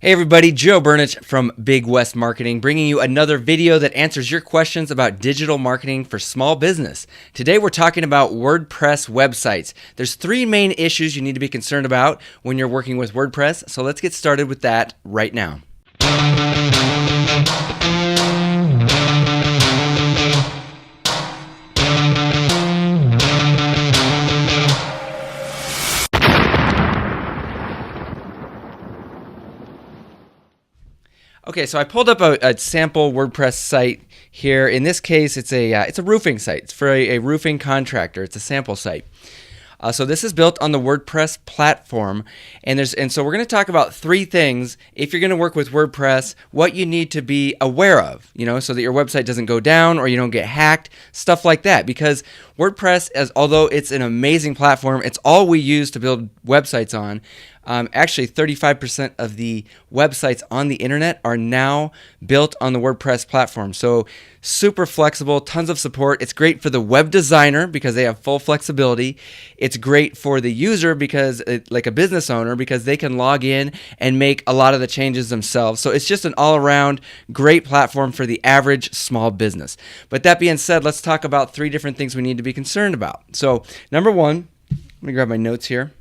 Hey everybody, Joe Burnich from Big West Marketing, bringing you another video that answers your questions about digital marketing for small business. Today we're talking about WordPress websites. There's three main issues you need to be concerned about when you're working with WordPress, so let's get started with that right now. Okay, so I pulled up a sample WordPress site here. In this case, it's a roofing site. It's for a roofing contractor. It's a sample site. So this is built on the WordPress platform, and so we're going to talk about three things if you're going to work with WordPress, what you need to be aware of, so that your website doesn't go down or you don't get hacked, stuff like that. Because WordPress, although it's an amazing platform, it's all we use to build websites on. Actually, 35% of the websites on the internet are now built on the WordPress platform. So super flexible, tons of support. It's great for the web designer because they have full flexibility. It's great for the user like a business owner, because they can log in and make a lot of the changes themselves. So it's just an all-around great platform for the average small business. But that being said, let's talk about three different things we need to be concerned about. So number one, let me grab my notes here.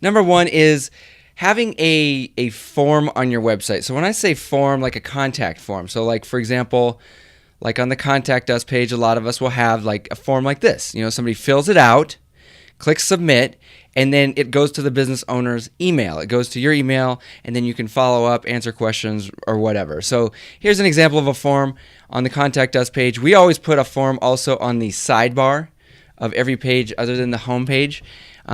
Number one is having a form on your website. So when I say form, like a contact form, so like for example, like on the Contact Us page, a lot of us will have like a form like this. Somebody fills it out, clicks submit, and then it goes to the business owner's email. It goes to your email, and then you can follow up, answer questions, or whatever. So here's an example of a form on the Contact Us page. We always put a form also on the sidebar of every page other than the home page.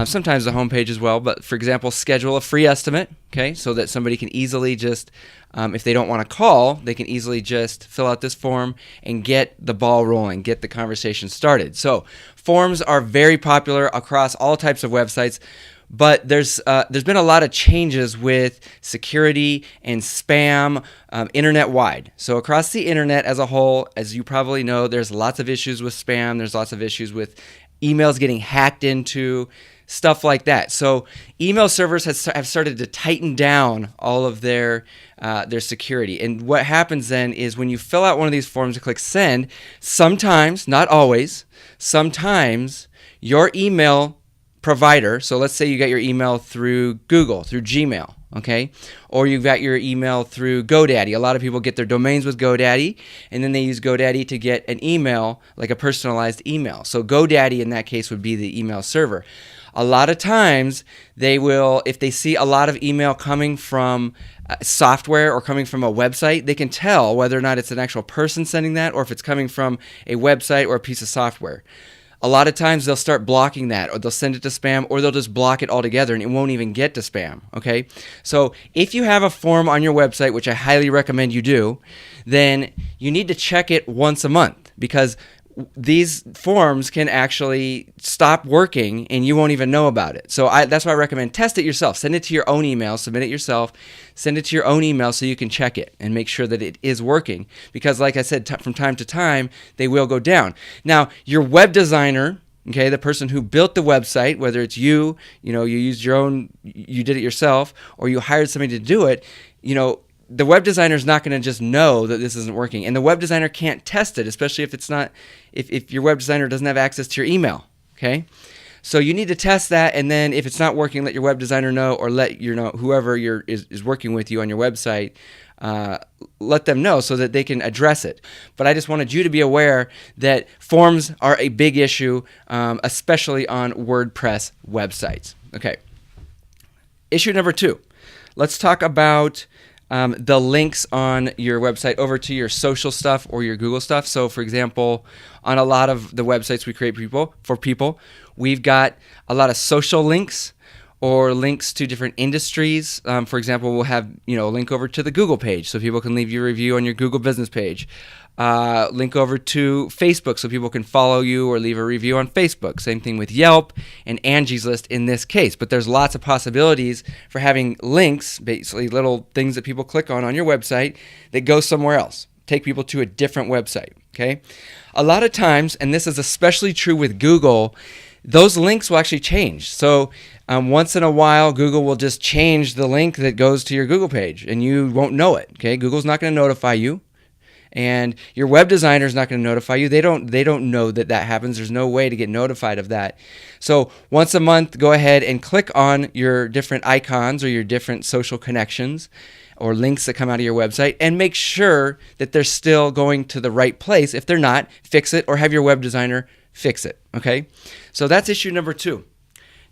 Sometimes the home page as well, but for example, schedule a free estimate, okay, so that somebody can easily just, if they don't want to call, they can easily just fill out this form and get the ball rolling, get the conversation started. So forms are very popular across all types of websites, but there's been a lot of changes with security and spam internet-wide. So across the internet as a whole, as you probably know, there's lots of issues with spam. There's lots of issues with emails getting hacked into, stuff like that. So email servers have started to tighten down all of their security. And what happens then is when you fill out one of these forms and click send, sometimes, not always, sometimes your email provider, so let's say you got your email through Google, through Gmail, okay? Or you've got your email through GoDaddy. A lot of people get their domains with GoDaddy, and then they use GoDaddy to get an email, like a personalized email. So GoDaddy in that case would be the email server. A lot of times they will, if they see a lot of email coming from software or coming from a website, they can tell whether or not it's an actual person sending that or if it's coming from a website or a piece of software. A lot of times they'll start blocking that, or they'll send it to spam, or they'll just block it altogether and it won't even get to spam, okay? So if you have a form on your website, which I highly recommend you do, then you need to check it once a month, because these forms can actually stop working and you won't even know about it. So that's why I recommend test it yourself. Send it to your own email, submit it yourself, send it to your own email so you can check it and make sure that it is working. Because like I said, from time to time, they will go down. Now, your web designer, okay, the person who built the website, whether it's you used your own, you did it yourself, or you hired somebody to do it, the web designer is not going to just know that this isn't working, and the web designer can't test it, especially if your web designer doesn't have access to your email. Okay, so you need to test that, and then if it's not working, let your web designer know, or let whoever is working with you on your website, let them know so that they can address it. But I just wanted you to be aware that forms are a big issue, especially on WordPress websites. Okay. Issue number two. Let's talk about the links on your website over to your social stuff or your Google stuff. So for example, on a lot of the websites we create for people, we've got a lot of social links or links to different industries. For example, we'll have a link over to the Google page so people can leave you a review on your Google business page. Link over to Facebook so people can follow you or leave a review on Facebook. Same thing with Yelp and Angie's List in this case. But there's lots of possibilities for having links, basically little things that people click on your website that go somewhere else. Take people to a different website, okay? A lot of times, and this is especially true with Google, those links will actually change. So once in a while, Google will just change the link that goes to your Google page, and you won't know it. Okay, Google's not going to notify you, and your web designer is not going to notify you. They don't know that happens. There's no way to get notified of that. So once a month, go ahead and click on your different icons or your different social connections or links that come out of your website, and make sure that they're still going to the right place. If they're not, fix it or have your web designer fix it. Okay, so that's issue number 2.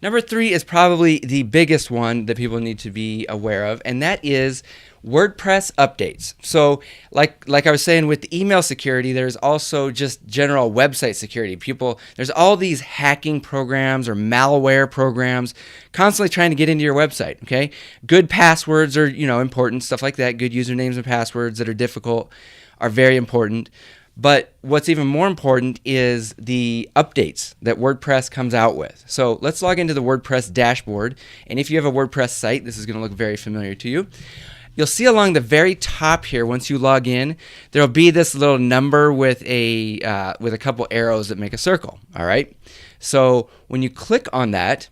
Number 3 is probably the biggest one that people need to be aware of, and that is WordPress updates. So like I was saying with the email security, there's also just general website security. There's all these hacking programs or malware programs constantly trying to get into your website. Okay, good passwords are important, stuff like that. Good usernames and passwords that are difficult are very important. But what's even more important is the updates that WordPress comes out with. So let's log into the WordPress dashboard. And if you have a WordPress site, this is going to look very familiar to you. You'll see along the very top here, once you log in, there'll be this little number with a couple arrows that make a circle. All right. So when you click on that,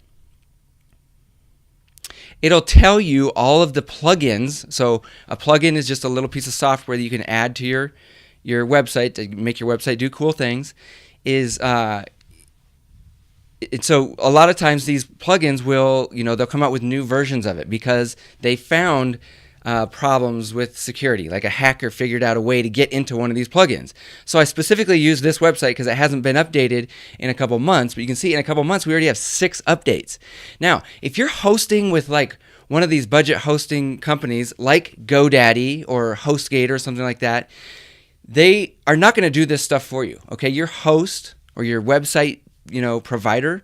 it'll tell you all of the plugins. So a plugin is just a little piece of software that you can add to your website to make your website do cool things. So a lot of times these plugins will, they'll come out with new versions of it because they found problems with security, like a hacker figured out a way to get into one of these plugins. So I specifically use this website because it hasn't been updated in a couple months, but you can see in a couple months we already have 6 updates. Now, if you're hosting with like one of these budget hosting companies like GoDaddy or HostGator or something like that, they are not going to do this stuff for you. Okay, your host or your website, provider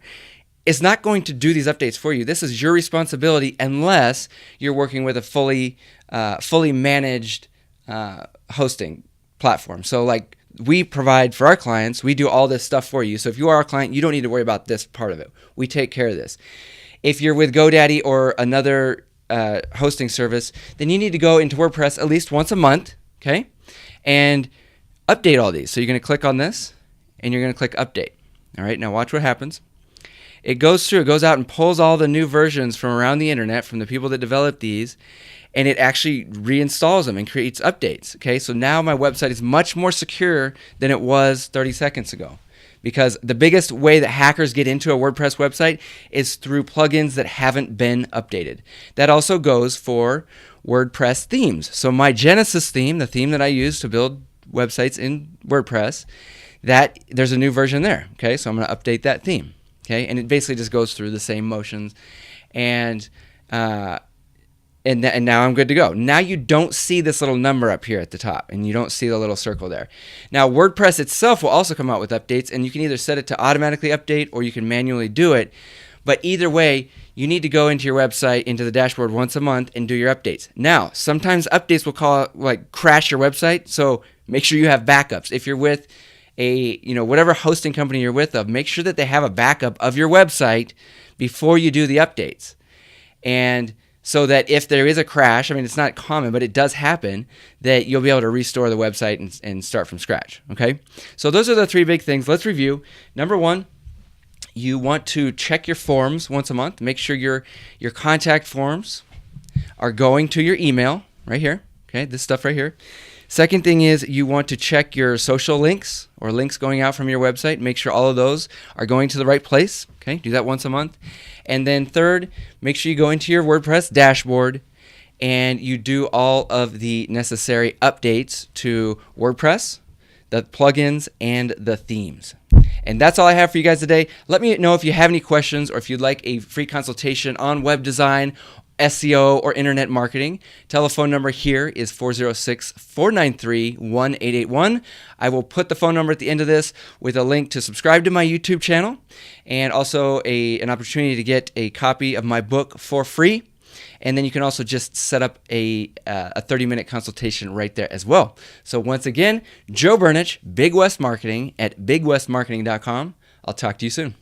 is not going to do these updates for you. This is your responsibility unless you're working with a fully managed hosting platform. So like we provide for our clients, we do all this stuff for you. So if you are our client, you don't need to worry about this part of it. We take care of this. If you're with GoDaddy or another hosting service, then you need to go into WordPress at least once a month, okay, and update all these. So you're going to click on this, and you're going to click Update. All right, now watch what happens. It goes out and pulls all the new versions from around the internet, from the people that developed these, and it actually reinstalls them and creates updates. Okay, so now my website is much more secure than it was 30 seconds ago. Because the biggest way that hackers get into a WordPress website is through plugins that haven't been updated. That also goes for WordPress themes. So my Genesis theme, the theme that I use to build websites in WordPress, that there's a new version there. Okay, so I'm going to update that theme. Okay, and it basically just goes through the same motions, and now I'm good to go. Now you don't see this little number up here at the top, and you don't see the little circle there. Now WordPress itself will also come out with updates, and you can either set it to automatically update or you can manually do it. But either way, you need to go into your website, into the dashboard once a month and do your updates. Now, sometimes updates will crash your website, so make sure you have backups. If you're with whatever hosting company you're with, make sure that they have a backup of your website before you do the updates. And so that if there is a crash, it's not common, but it does happen, that you'll be able to restore the website and start from scratch. Okay? So those are the 3 big things. Let's review. Number 1, you want to check your forms once a month. Make sure your contact forms are going to your email right here. Okay, this stuff right here. Second thing is you want to check your social links or links going out from your website. Make sure all of those are going to the right place. Okay, do that once a month. And then third, make sure you go into your WordPress dashboard and you do all of the necessary updates to WordPress, the plugins, and the themes. And that's all I have for you guys today. Let me know if you have any questions or if you'd like a free consultation on web design, SEO, or internet marketing. Telephone number here is 406-493-1881. I will put the phone number at the end of this with a link to subscribe to my YouTube channel and also an opportunity to get a copy of my book for free. And then you can also just set up a 30-minute consultation right there as well. So once again, Joe Burnich, Big West Marketing at bigwestmarketing.com. I'll talk to you soon.